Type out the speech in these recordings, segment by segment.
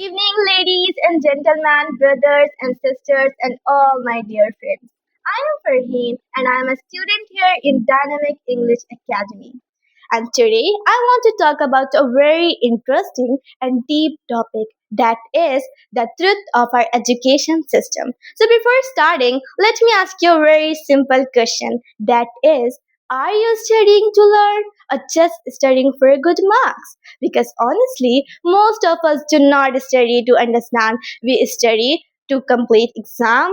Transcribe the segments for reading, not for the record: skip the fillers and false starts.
Evening, ladies and gentlemen, brothers and sisters, and all my dear friends. I am Farheen, and I am a student here in Dynamic English Academy. And today I want to talk about a very interesting and deep topic that is the truth of our education system. So, before starting, let me ask you a very simple question that is, are you studying to learn or just studying for good marks? Because honestly, most of us do not study to understand, we study to complete exam,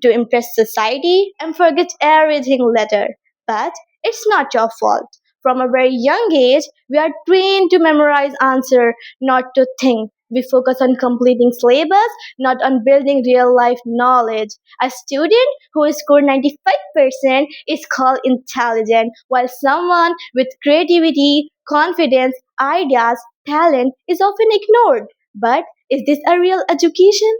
to impress society, and forget everything later. But it's not your fault. From a very young age, we are trained to memorize answer, not to think. We focus on completing syllabus, not on building real life knowledge. A student who scored 95% is called intelligent, while someone with creativity, confidence, ideas, talent is often ignored. But is this a real education?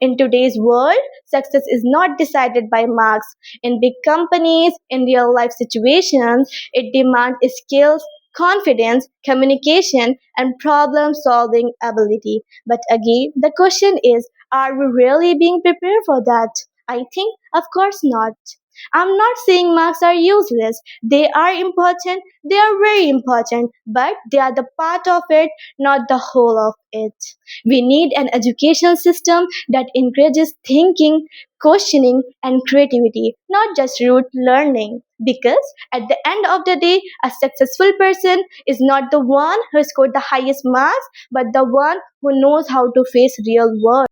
In today's world, success is not decided by marks. In big companies, in real life situations, it demands skills, confidence, communication, and problem solving ability. But again, the question is, are we really being prepared for that? I think, of course not. I'm not saying marks are useless. They are important. They are very important. But they are the part of it, not the whole of it. We need an education system that encourages thinking, questioning, and creativity, not just rote learning. Because at the end of the day, a successful person is not the one who scored the highest marks, but the one who knows how to face real world.